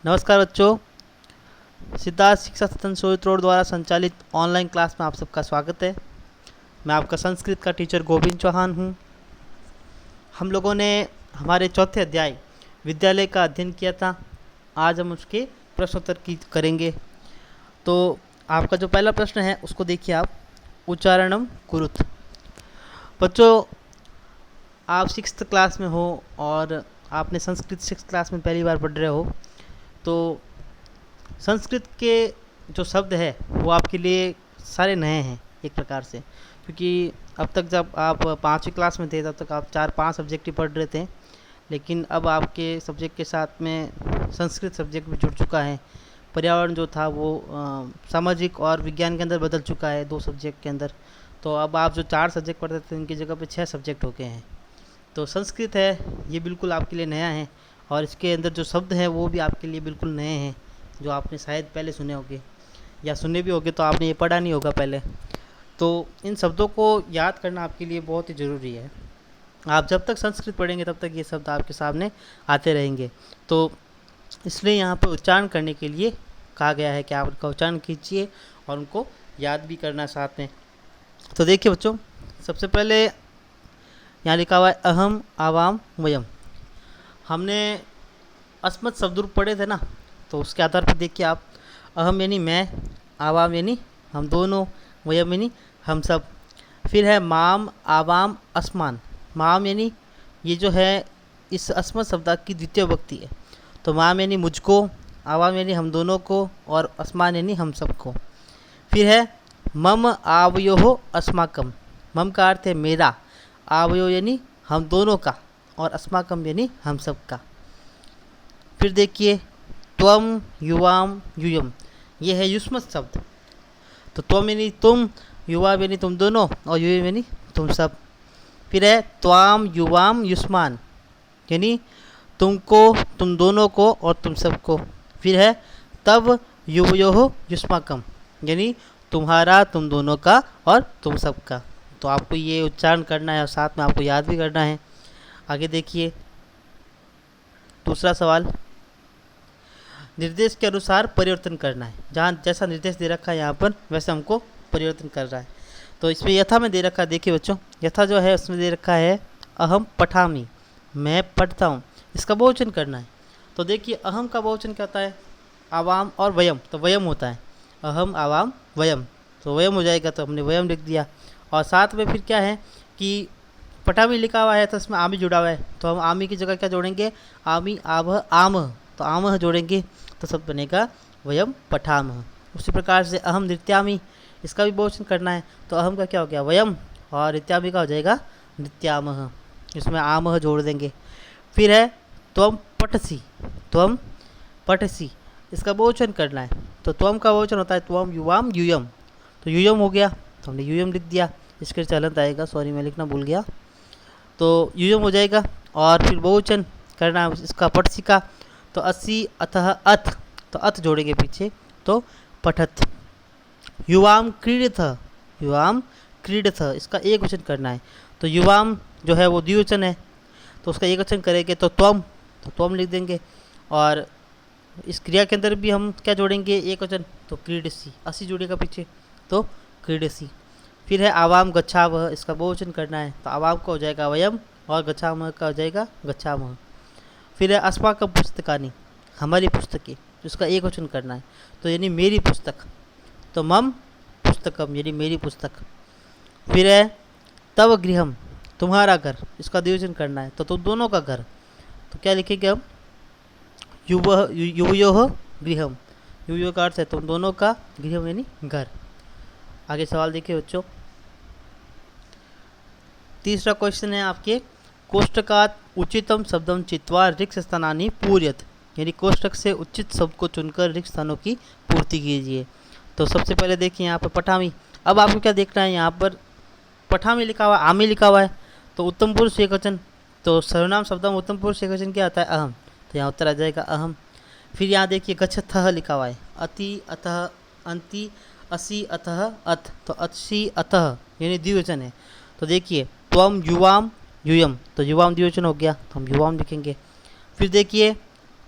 नमस्कार बच्चों, सिद्धार्थ शिक्षा सदन सोहित रोड द्वारा संचालित ऑनलाइन क्लास में आप सबका स्वागत है। मैं आपका संस्कृत का टीचर गोविंद चौहान हूँ। हम लोगों ने हमारे चौथे अध्याय विद्यालय का अध्ययन किया था। आज हम उसके प्रश्नोत्तर की करेंगे। तो आपका जो पहला प्रश्न है उसको देखिए आप, उच्चारणम कुरुत। बच्चों, आप 6th क्लास में हो और आपने संस्कृत 6th क्लास में पहली बार पढ़ रहे हो, तो संस्कृत के जो शब्द है वो आपके लिए सारे नए हैं एक प्रकार से, क्योंकि अब तक जब आप 5वीं क्लास में थे तब तक आप 4-5 सब्जेक्ट ही पढ़ रहे थे, लेकिन अब आपके सब्जेक्ट के साथ में संस्कृत सब्जेक्ट भी जुड़ चुका है। पर्यावरण जो था वो सामाजिक और विज्ञान के अंदर बदल चुका है 2 सब्जेक्ट के अंदर। तो अब आप जो 4 सब्जेक्ट पढ़ते थे उनकी जगह पे 6 सब्जेक्ट हो गए हैं। तो संस्कृत है ये बिल्कुल आपके लिए नया है और इसके अंदर जो शब्द हैं वो भी आपके लिए बिल्कुल नए हैं, जो आपने शायद पहले सुने होंगे या सुने भी होंगे तो आपने ये पढ़ा नहीं होगा पहले। तो इन शब्दों को याद करना आपके लिए बहुत ही ज़रूरी है। आप जब तक संस्कृत पढ़ेंगे तब तक ये शब्द आपके सामने आते रहेंगे। तो इसलिए यहाँ पर उच्चारण करने के लिए कहा गया है कि आप उनका उच्चारण कीजिए और उनको याद भी करना साथ में। तो देखिए बच्चों, सबसे पहले यहाँ लिखा हुआ है अहम आवाम वयम। हमने अस्मत् शब्द पढ़े थे ना, तो उसके आधार पर देखिए आप, अहम यानी मैं, आवाम यानी हम दोनों, वयम यानी हम सब। फिर है माम आवाम अस्मान। माम यानी ये जो है इस अस्मत् शब्द की द्वितीय विभक्ति है। तो माम यानी मुझको, आवाम यानी हम दोनों को, और अस्मान यानी हम सबको। फिर है मम आवयोः अस्माकम। मम का अर्थ है मेरा, आवयो यानी हम दोनों का, और अस्माकम यानी हम सब का। फिर देखिए त्वम युवाम यूयम, ये है युष्मत् शब्द। तो त्वम यानी तुम, युवा यानी तुम दोनों, और यूयम यानी तुम सब। फिर है त्वाम युवाम युष्मान, यानी तुमको, तुम दोनों को और तुम सबको। फिर है तब युवयोः युष्माकम, यानी तुम्हारा, तुम दोनों का और तुम सबका। तो आपको ये उच्चारण करना है और साथ में आपको याद भी करना है। आगे देखिए दूसरा सवाल, निर्देश के अनुसार परिवर्तन करना है। जहाँ जैसा निर्देश दे रखा है यहाँ पर वैसे हमको परिवर्तन कर रहा है। तो इसमें यथा में दे रखा है, देखिए बच्चों, यथा जो है उसमें दे रखा है अहम पठामी, मैं पढ़ता हूँ। इसका बहुवचन करना है। तो देखिए अहम का बहुवचन क्या होता है, आवाम और वयम, तो वयम होता है, अहम आवाम वयम, तो वयम हो जाएगा, तो हमने वयम लिख दिया। और साथ में फिर क्या है कि पठामी लिखा हुआ है तो इसमें आमी जुड़ा हुआ है, तो हम आमी की जगह क्या जोड़ेंगे, आमी आवह आम, तो आमह जोड़ेंगे, तो सब बनेगा वयम पठामह। उसी प्रकार से अहम नृत्यामी, इसका भी बहुवचन करना है, तो अहम का क्या हो गया वयम, और नृत्यामी का हो जाएगा नृत्यामह, इसमें आमह जोड़ देंगे। फिर है त्वम पठसी, त्वम पठसी, इसका बहुवचन करना है, तो त्वम का बहुवचन होता है त्वम युवाम यूयम, तो यूयम हो गया, तो हमने यूयम लिख दिया। इसके चलंत आएगा, सॉरी मैं लिखना भूल गया, तो यूयम हो जाएगा। और फिर बहुवचन करना है इसका पठसी का, तो अस्सी अतः अथ, तो अथ जोड़ेंगे पीछे, तो पठत। युवाम क्रीडथ, युवाम क्रीडथ, इसका एक वचन करना है, तो युवाम जो है वो द्विवचन है, तो उसका एक वचन करेंगे तो त्वम लिख देंगे। और इस क्रिया के अंदर भी हम क्या जोड़ेंगे, एक वचन, तो क्रीडसी, असी जोड़ेगा पीछे, तो क्रीडसी। फिर है आवाम गच्छावह, इसका बहुवचन करना है, तो आवाम का हो जाएगा वयम, और गच्छामह का हो जाएगा गच्छामह। फिर है अस्माकं पुस्तकानि, हमारी पुस्तकें, इसका एक वचन करना है, तो यानी मेरी पुस्तक, तो मम पुस्तकम यानी मेरी पुस्तक। फिर है तव गृहम, तुम्हारा घर, इसका द्विवचन करना है, तो तुम दोनों का घर, तो क्या लिखेंगे हम, युवयोः गृहम, युवयोः का अर्थ है तुम दोनों का, गृहम यानी घर। आगे सवाल देखिए बच्चों, तीसरा क्वेश्चन है आपके, कोष्टकात उचितम शब्दम चित्वा रिक्त स्थानानि पूर्यत, यानी कोष्टक से उचित शब्द को चुनकर रिक्त स्थानों की पूर्ति कीजिए। तो सबसे पहले देखिए यहाँ पर पठामी। अब आपको क्या देखना है, यहाँ पर पठामी लिखा हुआ, आमी लिखा हुआ है, तो उत्तम पुरुष एकवचन, तो सर्वनाम शब्दम उत्तम पुरुष एकवचन क्या आता है, अहम, तो यहाँ उत्तर आ जाएगा अहम। फिर यहाँ देखिए गच्छथः लिखा हुआ है, अति अतः अंति असि अतः अथ, तो अति अतः यानी द्विवचन है, तो देखिए त्वम युवाम यूयम, तो युवाम द्विवचन हो गया, तो हम युवाम लिखेंगे। फिर देखिए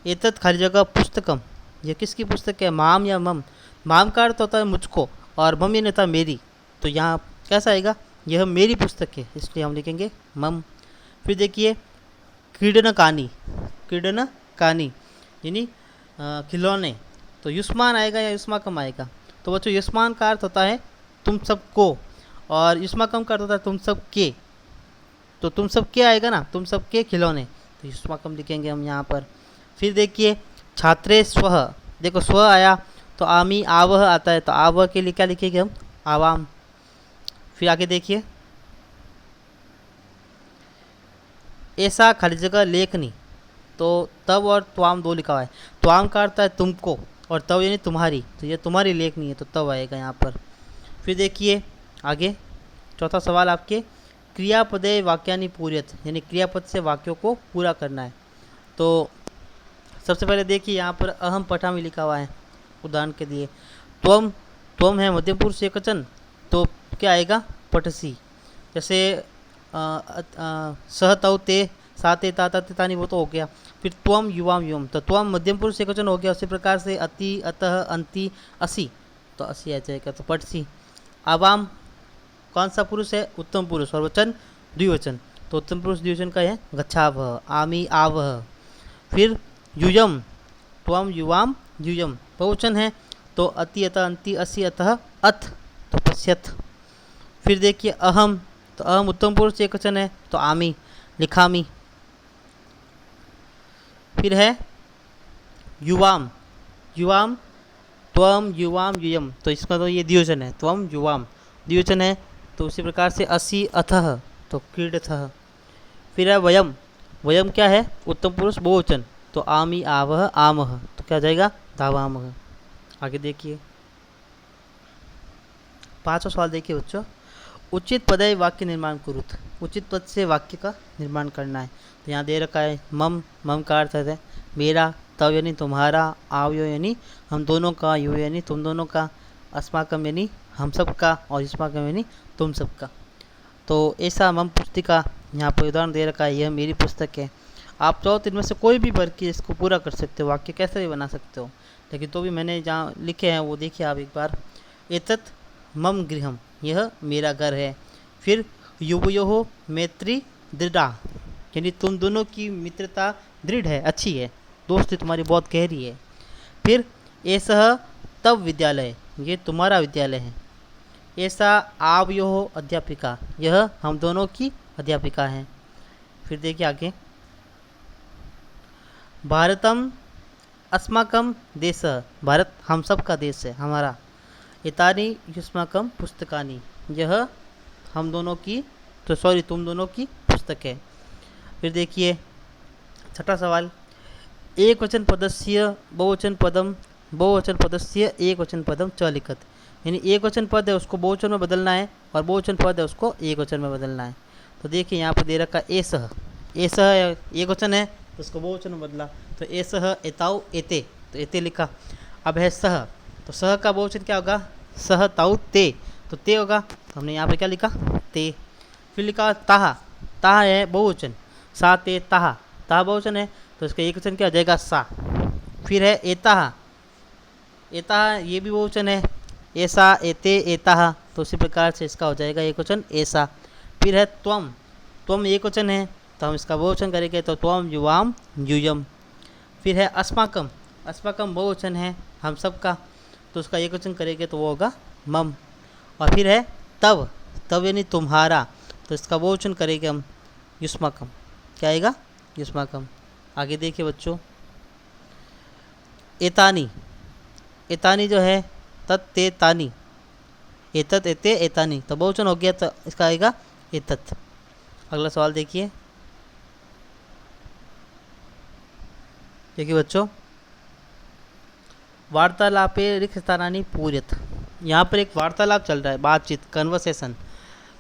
एतत् खाली जगह पुस्तकम, ये किसकी पुस्तक है? माम या मम? माम का अर्थ होता है मुझको और मम ये होता है मेरी, तो यहाँ कैसा आएगा? यह मेरी पुस्तक है, इसलिए हम लिखेंगे मम। फिर देखिए क्रीडन कानी, क्रीडन कानी यानी खिलौने, तो युष्मान आएगा या युष्माकम आएगा? तो बच्चों युष्मान का अर्थ होता है तुम सबको और युष्माकम का अर्थ होता है तुम सब के, तो तुम सब के आएगा ना, तुम सब के खिलौने, तो युष्माकम लिखेंगे हम यहाँ पर। फिर देखिए छात्रे स्वः, देखो स्व आया तो आमी आवह आता है, तो आवह के लिए क्या लिखेंगे हम? आवाम। फिर आगे देखिए ऐसा खाली जगह लेखनी, तो तब और त्वाम दो लिखा हुआ है। त्वाम का अर्थ है तुमको और तब यानी तुम्हारी, तो ये तुम्हारी लेखनी है, तो तब आएगा यहाँ पर। फिर देखिए आगे चौथा सवाल आपके क्रियापदे वाक्यानि पूर्यत, यानी क्रियापद से वाक्यों को पूरा करना है। तो सबसे पहले देखिए यहाँ पर अहम पठामी लिखा हुआ है, उदाहरण के लिए त्वम, त्वम है मध्यम पुरुष एकवचन, तो क्या आएगा? पठसी। जैसे सह तौ ते साते ताता तानी, वो तो हो गया। फिर त्वम युवाम युवम, तो त्वम मध्यम पुरुष एकवचन हो गया। उसी प्रकार से अति अतः अंति असी, तो असी आ जाएगा, तो पठसी। आवाम कौन सा पुरुष है? उत्तम पुरुष, और वचन द्विवचन, तो उत्तम पुरुष द्विवचन का है गच्छावह, आमी आवह। फिर युयम, त्वम युवाम युयम बहुवचन है, तो अति अतः अंति असी अतः अथ, तो पश्यत। फिर देखिए अहम, तो अहम उत्तम पुरुष एकवचन है, तो आमी लिखामी। फिर है युवाम, युवाम त्वम युवाम युयम, तो इसका तो ये द्विवचन है, त्वम युवाम द्विवचन है, तो उसी प्रकार से असी अथः, तो क्रीडथः। फिर है वयम, वयम क्या है? उत्तम पुरुष बहुवचन, तो आमी आवह आमह, तो क्या जाएगा? धावामह। आगे देखिए पांचवा सवाल देखिए बच्चों, उचित पदय वाक्य निर्माण कुरुत, उचित पद से वाक्य का निर्माण करना है। तो यहाँ दे रखा है मम, मम का अर्थ है मेरा, तव यानी तुम्हारा, आवयो यानी हम दोनों का, यो यानी तुम दोनों का, अस्माकम यानी हम सब का, और युष्माकम यानी तुम सब का। तो ऐसा मम पुस्तिका यहाँ पर उदाहरण दे रखा है, यह मेरी पुस्तक है। आप चाहो तो इनमें से कोई भी भर के इसको पूरा कर सकते हो, वाक्य कैसे भी बना सकते हो, लेकिन तो भी मैंने जहाँ लिखे हैं वो देखिए आप एक बार। एतत् मम गृहम, यह मेरा घर है। फिर युवयोः मैत्री दृढ़ा, यानी तुम दोनों की मित्रता दृढ़ है, अच्छी है, दोस्ती तुम्हारी बहुत गहरी है। फिर एसह तव विद्यालय, ये तुम्हारा विद्यालय है। ऐसा आवयोः अध्यापिका, यह हम दोनों की अध्यापिका हैं। फिर देखिए आगे भारतम अस्माकम देश, भारत हम सब का देश है, हमारा। एतानि युष्माकम पुस्तकानि, यह हम दोनों की, तो सॉरी तुम दोनों की पुस्तक है। फिर देखिए छठा सवाल एक वचन पदस्य बहुवचन पदम, बहुवचन पदस्य एक वचन पदम च लिखत, यानी एक वचन पद है उसको बहुवचन में बदलना है और बहुवचन पद है उसको एक वचन में बदलना है। तो देखिए यहाँ पर दे रखा एसह, एसह एक वचन है तो उसको बहुवचन में बदला, तो एसह एताऊ एते, तो एते लिखा। अब है सह, तो सह का बहुवचन क्या होगा? सह ताऊ ते, तो ते होगा, तो हमने यहाँ पे क्या लिखा? ते। फिर लिखा ताहा, ताहा है बहुवचन, सा ते ताहा, ताहा बहुवचन है, तो इसका एक वचन क्या हो जाएगा? सा। फिर है एताहा, एताहा ये भी बहुवचन है, ऐसा एते एताहा, तो उसी प्रकार से इसका हो जाएगा एक वचन ऐसा। फिर है त्वम, त्वम एक वचन है तो हम इसका बहुवचन करेंगे, तो त्वम युवाम युयम। फिर है अस्माकम, अस्माकम बहुवचन है हम सब का, तो उसका एक वचन करेंगे तो वो होगा मम। और फिर है तव, तव यानी तुम्हारा, तो इसका बहुवचन करेंगे हम युष्माकम, क्या आएगा? युष्माकम। आगे देखिए बच्चों एतानी, एतानी जो है तत्ते तानी, एतत एते एतानी, तो बहुवचन हो गया, तो इसका आएगा एतत। अगला सवाल देखिए, देखिए बच्चों वार्तालापे रिक्त स्थानानि पूर्यत, यहाँ पर एक वार्तालाप चल रहा है, बातचीत, कन्वर्सेशन।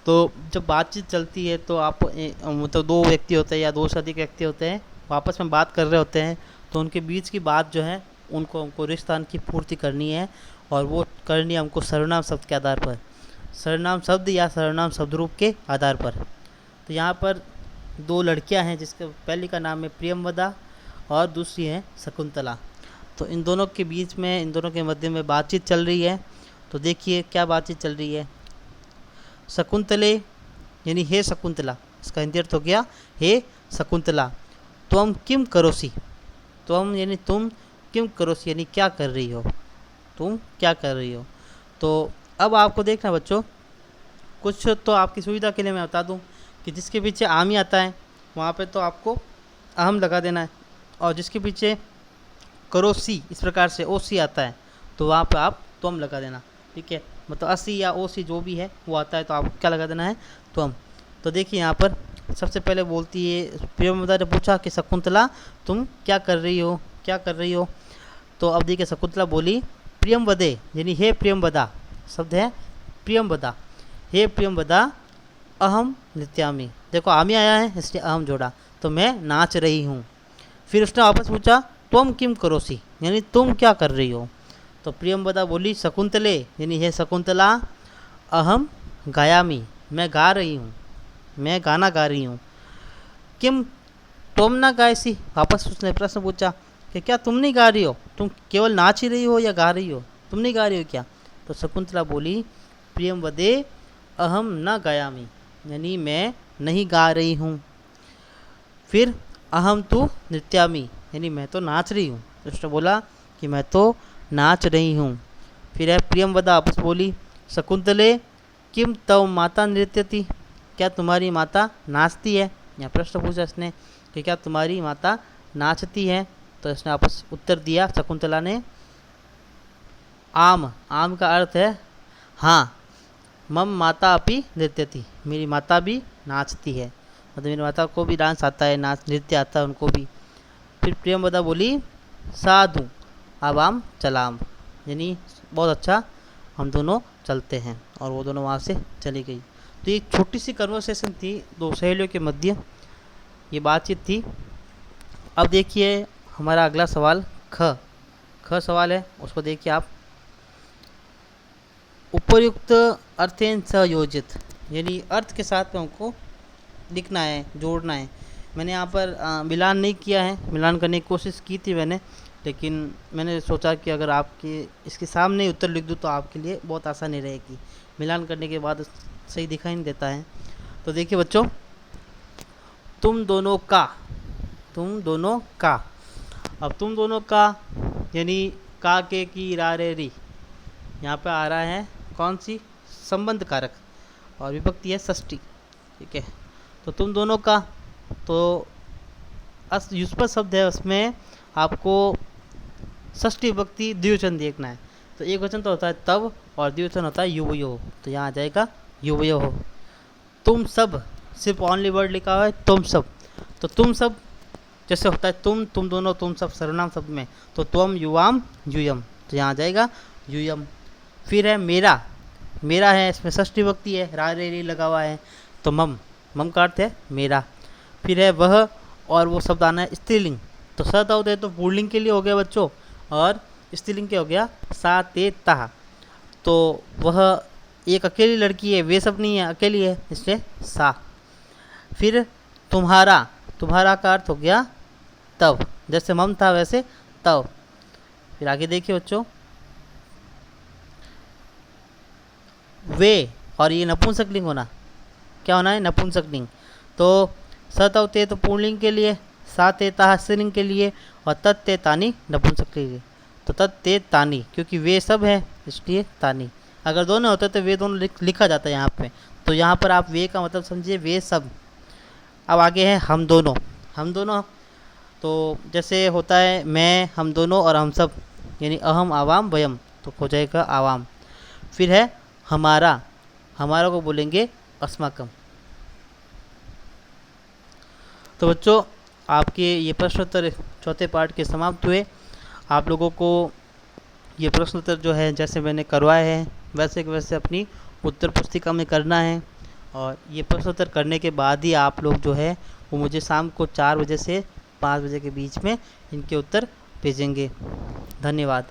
तो जब बातचीत चलती है तो आप मतलब दो व्यक्ति होते हैं या दो से अधिक व्यक्ति होते हैं, आपस में बात कर रहे होते हैं, तो उनके बीच की बात जो है उनको हमको रिक्त स्थान की पूर्ति करनी है, और वो करनी है हमको सर्वनाम शब्द के आधार पर, सर्वनाम शब्द या सर्वनाम शब्द रूप के आधार पर। तो यहाँ पर दो लड़कियाँ हैं, जिसके पहली का नाम है प्रियमवदा और दूसरी है शकुंतला। तो इन दोनों के बीच में, इन दोनों के मध्य में बातचीत चल रही है। तो देखिए क्या बातचीत चल रही है। शकुंतले यानी हे शकुंतला, इसका हिंदी अर्थ हो गया हे शकुंतला, त्वम किम करोसी। त्वम यानी तुम, किम करोसी यानी क्या कर रही हो, तुम क्या कर रही हो। तो अब आपको देखना बच्चों, कुछ तो आपकी सुविधा के लिए मैं बता दूं कि जिसके पीछे आमी आता है वहाँ पे तो आपको अहम लगा देना है, और जिसके पीछे करोसी इस प्रकार से ओसी आता है तो वहाँ पे आप त्वम लगा देना। ठीक है, मतलब असी या ओसी जो भी है वो आता है तो आपको क्या लगा देना है, त्वम। तो देखिए यहाँ पर सबसे पहले बोलती है, प्रियंवदा ने पूछा कि शकुंतला तुम क्या कर रही हो, क्या कर रही हो। तो अब देखिए शकुंतला बोली प्रियंवदे यानी हे प्रियंवदा, शब्द है प्रियंवदा, हे प्रियंवदा अहम नृत्यामि। देखो आमी आया है इसलिए अहम जोड़ा, तो मैं नाच रही हूँ। फिर उसने वापस पूछा त्वम किम करोसी यानी तुम क्या कर रही हो। तो प्रियंवदा बोली शकुंतले यानी हे शकुंतला अहम गायामी मैं गा रही हूँ, मैं गाना गा रही हूँ। किम तुम ना गायसी, वापस उसने प्रश्न पूछा कि क्या तुम नहीं गा रही हो, तुम केवल नाच ही रही हो या गा रही हो, तुम नहीं गा रही हो क्या। तो शकुंतला बोली प्रियंवदे अहम न गायामी यानी मैं नहीं गा रही हूँ। फिर अहम तु नृत्यामी यानी मैं तो नाच रही हूँ। तो उसने बोला कि मैं तो नाच रही हूँ। फिर है प्रियंवदा वापस बोली शकुंतले किम तव माता नृत्यति, क्या तुम्हारी माता नाचती है। यहाँ प्रश्न पूछा इसने कि क्या तुम्हारी माता नाचती है। तो इसने वापस उत्तर दिया शकुंतला ने आम, आम का अर्थ है हाँ, मम माता अपि नृत्यति मेरी माता भी नाचती है, मतलब मेरी माता को भी डांस आता है, नाच नृत्य आता है उनको भी। फिर प्रियंवदा बोली साधु आवाम चलाम यानी बहुत अच्छा, हम दोनों चलते हैं, और वो दोनों वहाँ से चली गई। तो एक छोटी सी कन्वर्सेशन थी दो सहेलियों के मध्य, ये बातचीत थी। अब देखिए हमारा अगला सवाल ख सवाल है, उसको देखिए आप। उपयुक्त अर्थेन संयोजित यानी अर्थ के साथ में हमको लिखना है, जोड़ना है। मैंने यहाँ पर मिलान नहीं किया है, मिलान करने की कोशिश की थी मैंने, लेकिन मैंने सोचा कि अगर आपके इसके सामने ही उत्तर लिख दूँ तो आपके लिए बहुत आसानी रहेगी, मिलान करने के बाद सही दिखाई नहीं देता है। तो देखिए बच्चों, तुम दोनों का, तुम दोनों का, अब तुम दोनों का यानी का के की रा रे री, यहाँ पे आ रहा है कौन सी, संबंध कारक, और विभक्ति है षष्ठी। ठीक है, तो तुम दोनों का, तो युष्म शब्द है उसमें आपको षष्ठी विभक्ति द्विवचन देखना है। तो एक वचन तो होता है तब और द्विवचन होता है युवयो, तो यहाँ आ जाएगा युवयो हो। तुम सब सिर्फ ओनली वर्ड लिखा हुआ है तुम सब, तो तुम सब जैसे होता है तुम दोनों, तुम सब सर्वनाम शब्द में, तो त्वम युवाम यूयम, तो यहाँ आ जाएगा यूयम। फिर है मेरा, मेरा है इसमें षष्ठी विभक्ति है, रा रे री लगा हुआ है, तो मम का अर्थ है मेरा। फिर है वह, और वो शब्द आना है स्त्रीलिंग, तो सत होते तो पुल्लिंग के लिए हो गया बच्चों, और स्त्रीलिंग क्या हो गया सा ते ता। तो वह एक अकेली लड़की है, वे सब नहीं है, अकेली है इसलिए सा। फिर तुम्हारा, तुम्हारा का अर्थ हो गया तब, जैसे मम था वैसे तब। फिर आगे देखिए बच्चों, वे, और ये नपुंसकलिंग होना, क्या होना है नपुंसकलिंग। तो सतवते तो पुल्लिंग के लिए, साते ता स्त्रीलिंग के लिए, और तत्ते तानी नपुंसकलिंग, तो तत्ते तानी क्योंकि वे सब है इसलिए तानी। अगर दोनों होते तो वे दोनों लिखा जाता है यहाँ पे, तो यहाँ पर आप वे का मतलब समझिए वे सब। अब आगे है हम दोनों, हम दोनों, तो जैसे होता है मैं, हम दोनों और हम सब, यानी अहम आवाम वयम, तो हो जाएगा आवाम। फिर है हमारा, हमारा को बोलेंगे अस्माकम। तो बच्चों आपके ये प्रश्नोत्तर चौथे पार्ट के समाप्त हुए। आप लोगों को ये प्रश्नोत्तर जो है जैसे मैंने करवाए हैं वैसे के वैसे अपनी उत्तर पुस्तिका में करना है, और ये प्रश्नोत्तर करने के बाद ही आप लोग जो है वो मुझे शाम को 4 बजे से 5 बजे के बीच में इनके उत्तर भेजेंगे। धन्यवाद।